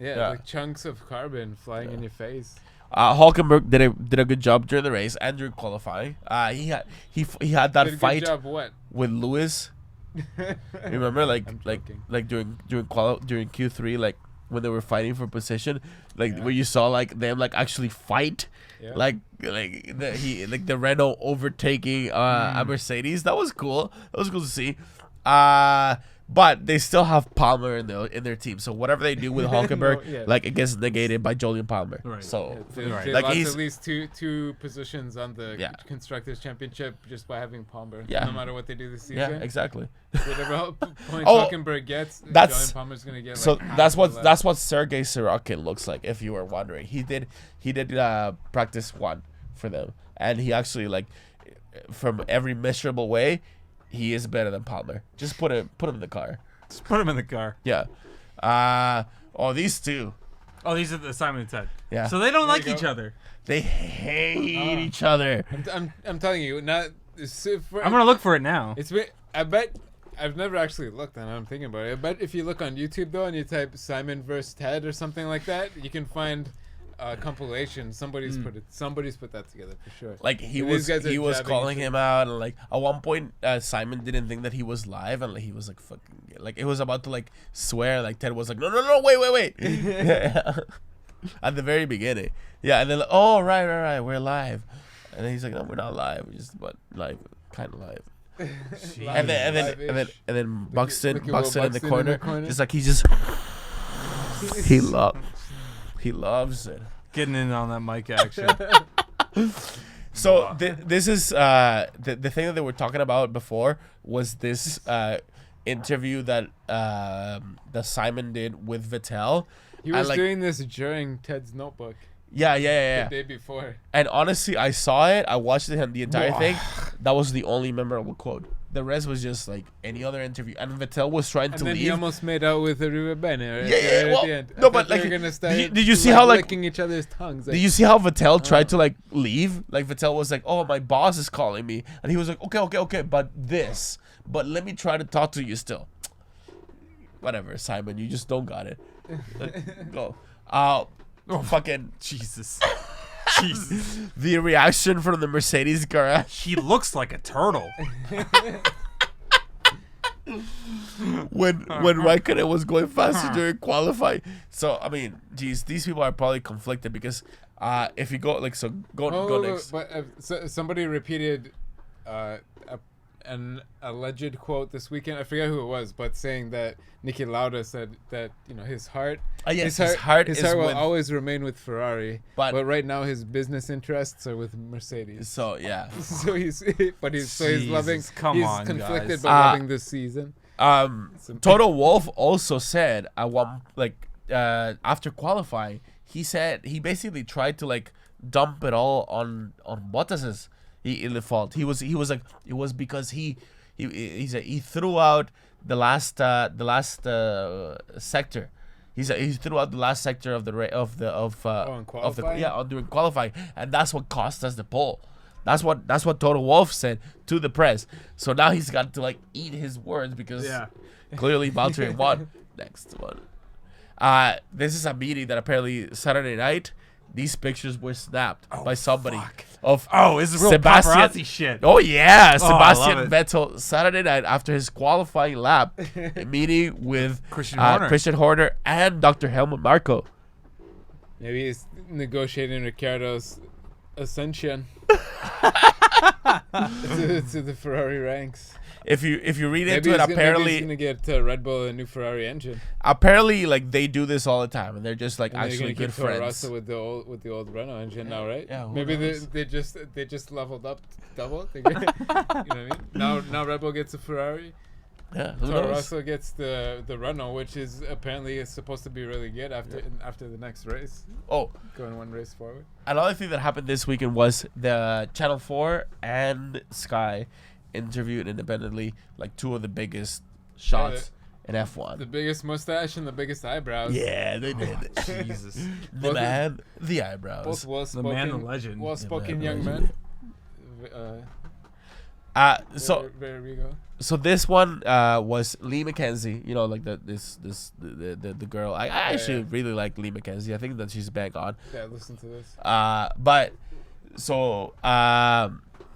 Yeah. Like chunks of carbon flying in your face. Hulkenberg did a good job during the race and during qualifying. He had that Did a good fight job, what? with Lewis. Remember, like I'm like joking. like during Q3, like when they were fighting for position, like where you saw like them like actually fight, Yeah. like the Renault overtaking a Mercedes. That was cool. That was cool to see. But they still have Palmer in their team, so whatever they do with Hulkenberg, No, yeah. like it gets negated by Julian Palmer. Right. So They Right. Like, lost he's- at least two positions on the Yeah. constructors championship just by having Palmer. Yeah. No matter what they do this yeah, season. exactly. Whatever points Oh, Hulkenberg gets, that's- Julian Palmer's gonna get. So Like half that's of what the that's what Sergei Sorokin looks like. If you were wondering, he did practice 1 for them, and he actually like from every measurable way, he is better than Palmer. Just put him in the car. Just put him in the car. Yeah. These two. Oh, these are the Simon and Ted. Yeah. So they don't There like you each go. other. They hate each other. I'm telling you, not. I'm gonna look for it now. It's been, I bet I've never actually looked, and I'm thinking about it. I bet if you look on YouTube though, and you type Simon versus Ted or something like that, you can find a compilation. Somebody's put that together for sure. Like he These was guys are calling jabbing each him out, and like at one point Simon didn't think that he was live, and like, he was like fucking like it was about to like swear. Like Ted was like no wait at the very beginning. Yeah, and then like, oh right we're live, and then he's like no we're not live, we're just but live kind of live. And then Buxton look at Will in the Buxton corner, just like he loves it. Getting in on that mic action. So this is the thing that they were talking about before was this interview that Simon did with Vettel. He was like- doing this during Ted's Notebook Yeah. the day before. And honestly, I saw it. I watched it the entire thing. That was the only memorable quote. The rest was just like any other interview. And Vettel was trying And to then leave. he almost made out with River Bene right Yeah, there well, at the end. no, I but, thought they like, were gonna start, did you see how, like- licking each other's tongues? Did you see how Vettel tried to like leave? Like Vettel was like, "Oh, my boss is calling me," and he was like, "Okay, but let me try to talk to you still." Whatever, Simon, you just don't got it. Go. Fucking Jesus. the reaction from the Mercedes garage He looks like a turtle. when Raikkonen was going faster during qualifying. So I mean, geez, these people are probably conflicted because if you go go next. But somebody repeated an alleged quote this weekend. I forget who it was, but saying that Niki Lauda said that his heart. Yes, his heart is will with- always remain with Ferrari, But- but right now his business interests are with Mercedes. So yeah. So he's loving. Jesus, come he's on, conflicted guys. by loving this season. Toto Wolff also said at one after qualifying, he said he basically tried to like dump it all on Bottas's the fault. He was like it was because he said he threw out the last sector. He said he threw out the last sector of in qualifying? during qualifying, and that's what cost us the pole. That's what Toto Wolff said to the press. So now he's got to like eat his words because clearly Valtteri won. Next one. This is a meeting that apparently Saturday night these pictures were snapped by somebody of This is real paparazzi shit. Oh yeah, I Sebastian love it. Vettel Saturday night after his qualifying lap, meeting with Christian Horner. Christian Horner and Dr. Helmut Marko. Maybe he's negotiating Ricciardo's ascension to the Ferrari ranks. If you read Maybe into it, maybe he's apparently gonna get Red Bull a new Ferrari engine. like they do this all the time, and they're just like And they're actually gonna good keep Toro friends. Rosso with the old Renault engine now, right? Yeah, who Maybe knows? they just leveled up double. You know what I mean? Now Red Bull gets a Ferrari. Yeah, who Toro knows? Rosso gets the Renault, which is apparently supposed to be really good after the next race, Oh, going one race forward. another thing that happened this weekend was the Channel 4 and Sky interviewed independently like two of the biggest shots in F1. The biggest mustache and the biggest eyebrows. Yeah, they did. Jesus. The Both- man, the eyebrows. Both well-spoken, man, the legend. well-spoken The man, young the men. So There we go. so this one was Lee McKenzie. You know, like the girl. I actually yeah. really like Lee McKenzie. I think that she's bang on. Yeah, listen to this. But so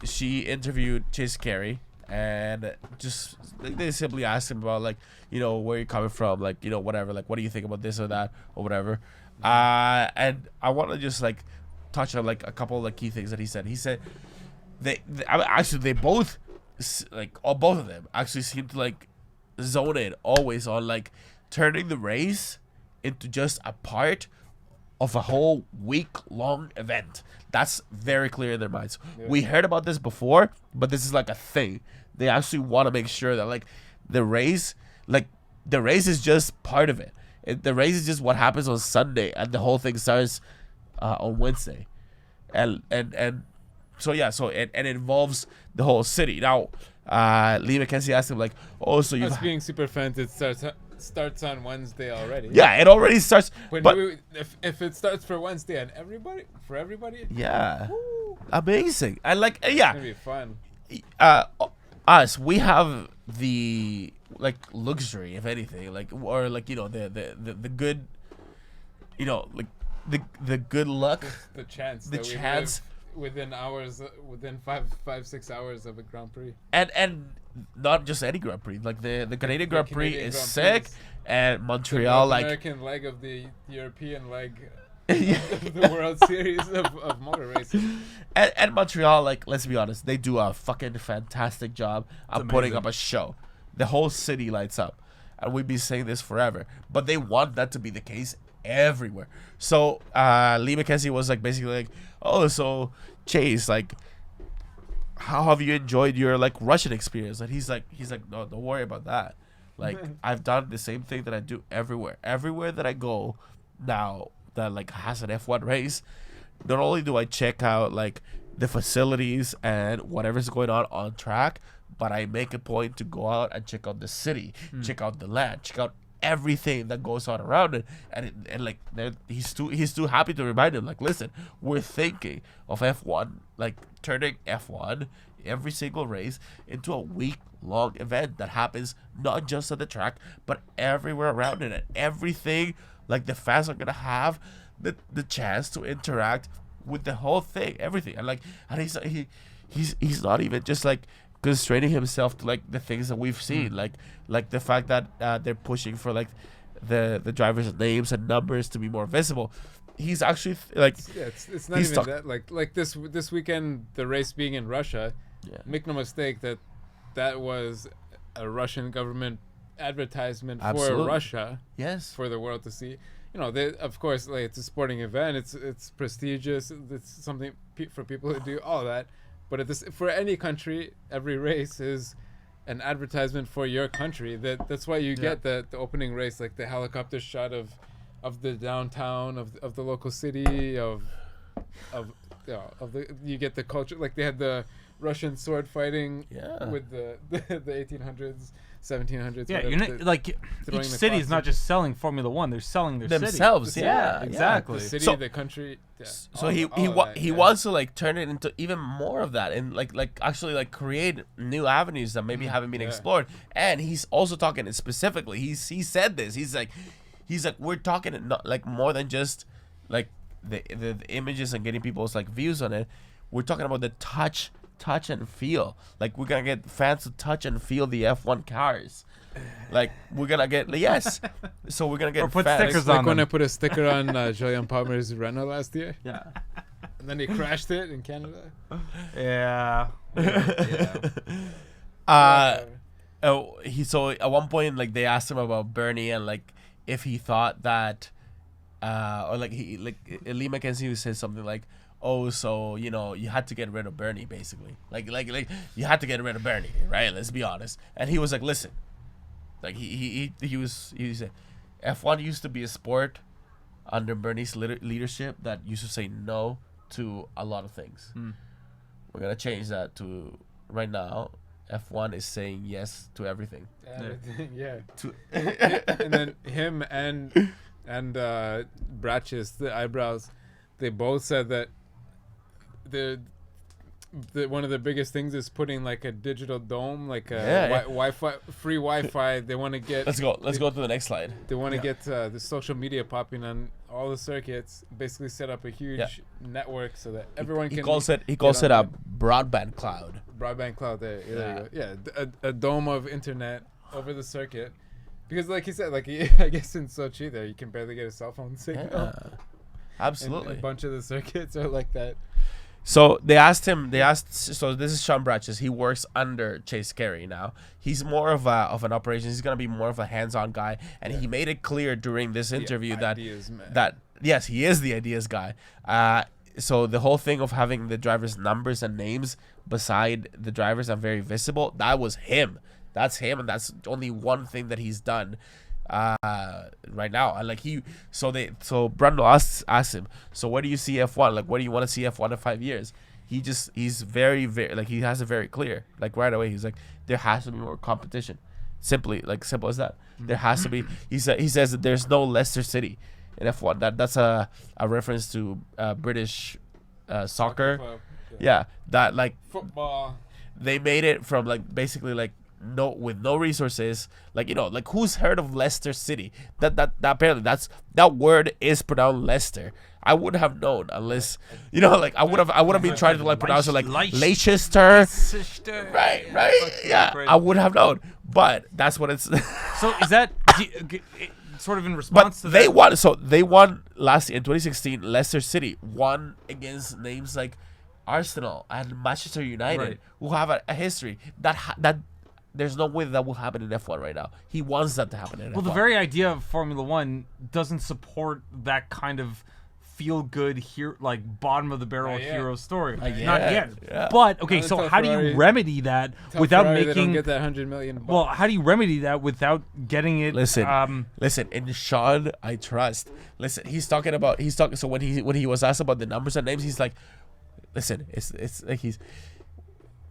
she interviewed Chase Carey, and just they simply asked him about like, you know, where you're coming from, like, you know, whatever, like what do you think about this or that or whatever. And I want to just like touch on like a couple of like key things that he said. He said they both like both of them actually seem to like zone in always on like turning the race into just a part of a whole week-long event. That's very clear in their minds. Yeah. We heard about this before, but this is like a thing. They actually want to make sure that like the race is just part of it. The race is just what happens on Sunday, and the whole thing starts on Wednesday, and so yeah, so it involves the whole city. Now, Lee McKenzie asked him like, "Oh, so you?" Us being super fans, it starts on Wednesday already. Yeah, it already starts. But, But if it starts for Wednesday and for everybody, yeah, woo, amazing. And like it's yeah, gonna be fun. us, we have the like luxury, if anything, like, or like, you know, the good, you know, like the good luck, The chance. the that we chance, live within hours, within 6 hours of a Grand Prix. and not just any Grand Prix, like the Canadian Grand Prix Canadian is Grand sick, Prix is and The Montreal North like American leg of the European leg Yeah. of the World Series of motor racing. and Montreal, like, let's be honest, they do a fucking fantastic job of putting amazing. up a show. The whole city lights up, and we've been saying this forever, but they want that to be the case everywhere. So Lee McKenzie was like basically like, "Oh, so Chase, like, how have you enjoyed your like Russian experience?" And he's like, "No, don't worry about that. Like, I've done the same thing that I do everywhere that I go now that like has an F1 race. Not only do I check out like the facilities and whatever's going on track, but I make a point to go out and check out the city, check out the land, check out everything that goes on around it." And like he's too happy to remind him, like, listen, we're thinking of F1, like turning F1 every single race into a week-long event that happens not just at the track but everywhere around it, and everything, like the fans are gonna have the chance to interact with the whole thing, everything. And like, and he's not even just like constraining himself to like the things that we've seen, like the fact that they're pushing for like the drivers' names and numbers to be more visible. He's actually It's not He's even talk- that. Like this weekend, the race being in Russia. Yeah. Make no mistake that was a Russian government advertisement Absolutely. for Russia, yes, for the world to see. You know, of course, like, it's a sporting event. It's prestigious. It's something for people to do all that. But for any country, every race is an advertisement for your country. That's why you get the opening race, like the helicopter shot of the downtown of the local city you get the culture. Like they had the Russian sword fighting with the 1800s, 1700s. Yeah, whatever, you're not, like throwing each the city is cloth not in. just selling Formula One; they're selling their themselves. city. Yeah, exactly. The city, So- the country. Yeah, So all he of that, he yeah. wants to like turn it into even more of that, and like actually like create new avenues that maybe haven't been Yeah. explored. And he's also talking specifically. He said this. He's like we're talking not like more than just like the images and getting people's like views on it. We're talking about the touch and feel. Like we're gonna get fans to touch and feel the F1 cars. Like we're gonna get So we're gonna get Or put fans. stickers Like on when them. I put a sticker on Julian Palmer's Renault last year, Yeah. and then he crashed it in Canada. Yeah. So at one point, like they asked him about Bernie and like if he thought that, or like Lee McKenzie said something like, "Oh, so you know you had to get rid of Bernie, basically. Like you had to get rid of Bernie, right? Let's be honest." And he was like, "Listen, like he said, F1 used to be a sport under Bernie's leadership that used to say no to a lot of things. We're gonna change that to right now." F1 is saying yes to everything. Yeah. To And then him and Bratches, the eyebrows, they both said that the one of the biggest things is putting like a digital dome, like a Wi-Fi, free Wi-Fi. They want to get. Let's go to the next slide. They want to get the social media popping on all the circuits. Basically, set up a huge network so that everyone can. He calls it a broadband cloud. Broadband cloud. There you go. Yeah, a dome of internet over the circuit. Because, like he said, like I guess in Sochi, there you can barely get a cell phone signal. Yeah, absolutely. And a bunch of the circuits are like that. So so this is Sean Bratches. He works under Chase Carey now. He's more of an operations. He's gonna be more of a hands-on guy, and he made it clear during this interview that yes, he is the ideas guy. So the whole thing of having the drivers' numbers and names beside the drivers and very visible, that was him. That's him, and that's only one thing that he's done right now. And like so Brundle asked him, so where do you see F1? Like, where do you want to see F1 in 5 years? He's very, very, like, he has it very clear. Like right away, he's like, there has to be more competition. Simple as that. There has to be. He says that there's no Leicester City in F1. That's a reference to British soccer. Club. Yeah, that like Football. they made it from like basically like with no resources, like, you know, like, who's heard of Leicester City? That apparently that word is pronounced Leicester. I wouldn't have known unless, you know, like I would have been trying to like pronounce it like Leicester. Right, yeah, I would have known, but that's what it's. So is that sort of in response to they that? They won last year in 2016. Leicester City won against names like Arsenal and Manchester United, who have a history that. There's no way that will happen in F1 right now. He wants that to happen in F1. Well, the very idea of Formula One doesn't support that kind of feel-good, like bottom of the barrel hero story. Not yet. Yeah. But okay, Not so until how do Ferrari- you remedy that without Ferrari, they making? don't get that $100 million. Well, how do you remedy that without getting it? Listen, and Sean, I trust. Listen, he's talking. So when he was asked about the numbers and names, he's like, listen, it's like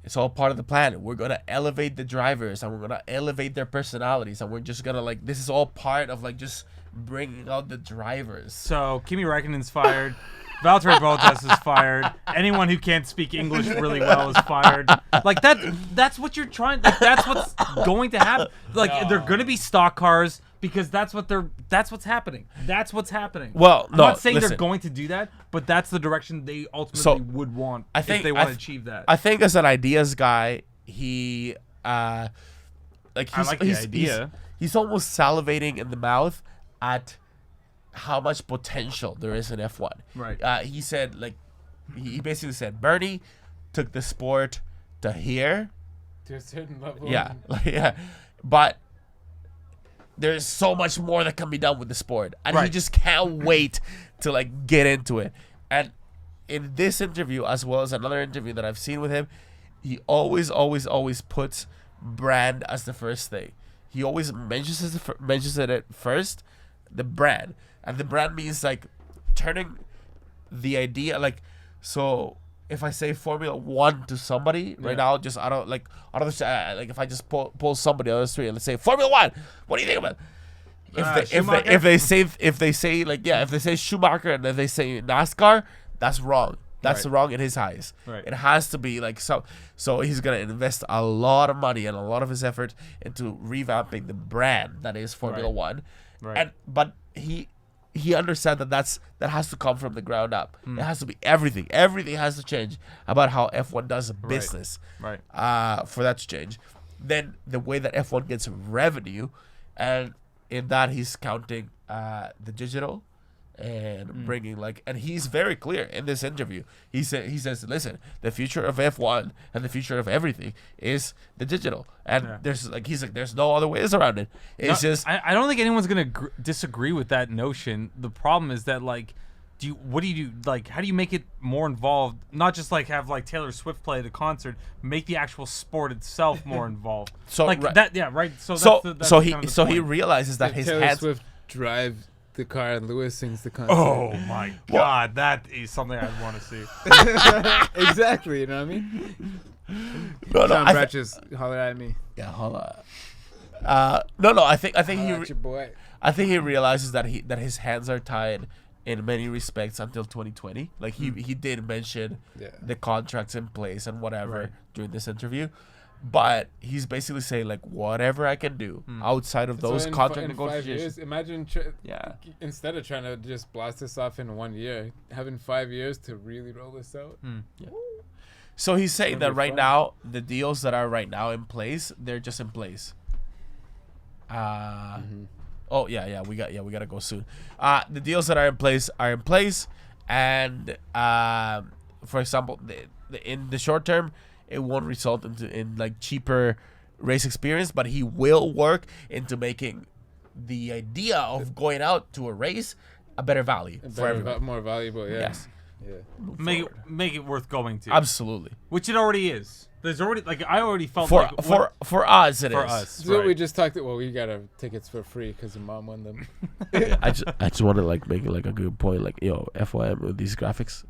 it's all part of the plan. We're gonna elevate the drivers, and we're gonna elevate their personalities, and we're just gonna like, this is all part of like just bringing out the drivers. So Kimi Räikkönen's fired. Valtteri Bottas is fired. Anyone who can't speak English really well is fired. Like that's what you're trying. Like, that's what's going to happen. Like they're going to be stock cars because that's what's happening. That's what's happening. Well, I'm not saying they're going to do that, but that's the direction they ultimately would want if they want to achieve that. I think as an ideas guy, he I like the idea. He's almost salivating in the mouth at how much potential there is in F1. Right. He said, like, he basically said Bernie took the sport to here. To a certain level. Yeah. But there's so much more that can be done with the sport. And he just can't wait to, like, get into it. And in this interview, as well as another interview that I've seen with him, he always puts brand as the first thing. He always mentions it at first, the brand. And the brand means like turning the idea, like, so if I say Formula One to somebody right now, just out of the like if I just pull somebody on the street and let's say Formula One, what do you think about it? If they say Schumacher and if they say NASCAR, that's wrong. That's wrong in his eyes. Right. It has to be like so he's gonna invest a lot of money and a lot of his effort into revamping the brand that is Formula One. Right. But he understands that has to come from the ground up. It has to be everything. Everything has to change about how F1 does business. Right. For that to change. Then the way that F1 gets revenue, and in that he's counting the digital and bringing and he's very clear in this interview. He says, listen, the future of F1 and the future of everything is the digital, and there's no other ways around it. It's just I don't think anyone's gonna disagree with that notion. The problem is that what do you do? Like, how do you make it more involved? Not just like have like Taylor Swift play the concert, make the actual sport itself more involved. So that, yeah, right. So he realizes that his Taylor hands. Swift drives the car and Lewis sings the concert. Oh my God, that is something I'd want to see. Exactly, you know what I mean? No, John I Bratches, holler at me. yeah, hold on. No. I think Holler he at your boy. I think he realizes that his hands are tied in many respects until 2020. Like he did mention Yeah. the contracts in place and whatever Right. during this interview, but he's basically saying like whatever I can do outside of those So contract in 5 negotiations. years, imagine Yeah. instead of trying to just blast this off in 1 year, having 5 years to really roll this out. So he's saying gonna that be right fun. now the deals that are right now in place, they're just in place. Oh yeah, we gotta go soon. The deals that are in place, and for example, in the short term, it won't result in like cheaper race experience, but he will work into making the idea of going out to a race a better value for everyone. More valuable, yeah. Yes, Yeah. Make it worth going to. absolutely. Which it already is. There's already like I already felt For like for us, it is. for us. So Right. we just talked. Well, we got our tickets for free because your mom won them. I just want to like make like a good point, like FYM with these graphics.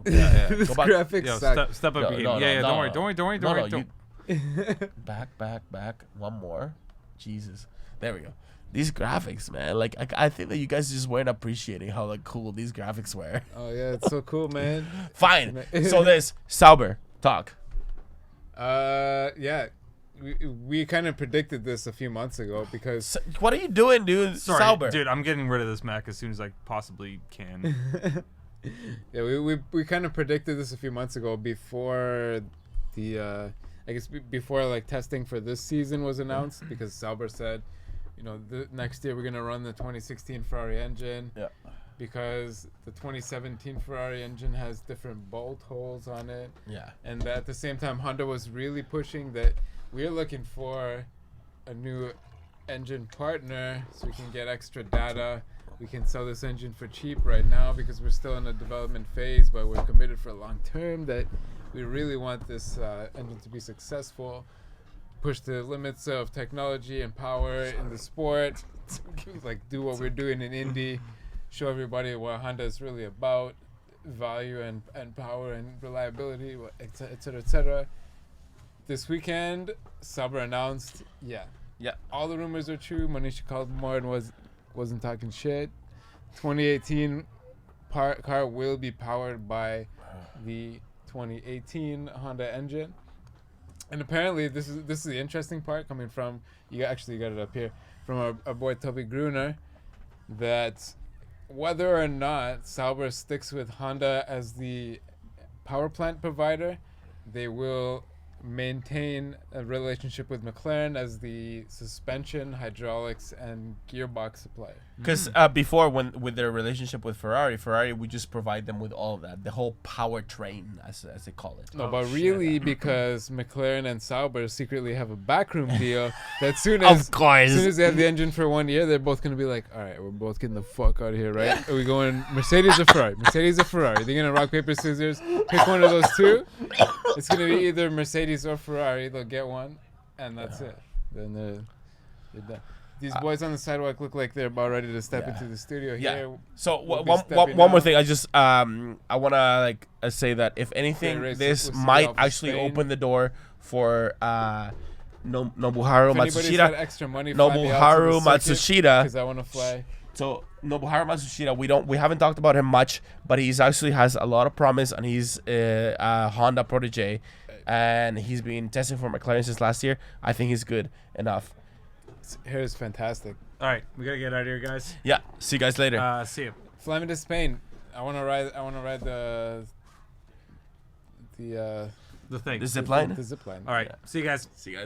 Yeah. This Go back. graphic Yo, sucked. step up No, your game. no, Yeah, no, don't no. worry. Don't No, worry. no, back. One more. Jesus. There we go. These graphics, man. Like I think that you guys just weren't appreciating how like cool these graphics were. Oh yeah, it's so cool, man. Fine. So this Sauber talk. Yeah, we kind of predicted this a few months ago because What are you doing, dude? Sorry, Sauber. dude. I'm getting rid of this Mac as soon as I possibly can. yeah, we kind of predicted this a few months ago before the I guess before like testing for this season was announced because Sauber said, next year we're gonna run the 2016 Ferrari engine. Yeah. Because the 2017 Ferrari engine has different bolt holes on it. Yeah. And at the same time, Honda was really pushing that we're looking for a new engine partner so we can get extra data. We can sell this engine for cheap right now because we're still in a development phase, but we're committed for long term that we really want this engine to be successful, push the limits of technology and power in the sport, like do what we're doing in Indy, show everybody what Honda is really about, value and power and reliability, et cetera, et cetera. This weekend, Sauber announced, Yeah. all the rumors are true. Manish Kaldmore wasn't talking shit. 2018 car will be powered by the 2018 Honda engine. And apparently, this is the interesting part coming from, you got it up here, from our boy Toby Gruner, that whether or not Sauber sticks with Honda as the power plant provider, they will maintain a relationship with McLaren as the suspension, hydraulics, and gearbox supplier. Because before, with their relationship with Ferrari would just provide them with all of that, the whole powertrain, as they call it. No, but really, because McLaren and Sauber secretly have a backroom deal, that soon as they have the engine for 1 year, they're both going to be like, all right, we're both getting the fuck out of here, right? Are we going Mercedes or Ferrari? Mercedes or Ferrari? They're going to rock, paper, scissors, pick one of those two. It's going to be either Mercedes or Ferrari. They'll get one, and that's it. Then they're done. These boys on the sidewalk look like they're about ready to step into the studio here. So We'll be one stepping more out. thing. I just I wanna say that if anything, race this with might Spain. actually open the door for Nobuharu If anybody's got Matsushita. extra money, fly me out to Nobuharu the circuit, Matsushita. 'cause I want to fly. So Nobuharu Matsushita, we haven't talked about him much, but he's actually has a lot of promise, and he's a Honda protege, and he's been testing for McLaren since last year. I think he's good enough. Hair is fantastic. All right, we gotta get out of here, guys. Yeah, see you guys later. See you. Fly me to Spain. I want to ride the The thing. The zip line. The zip line. All right, see you guys. See you guys.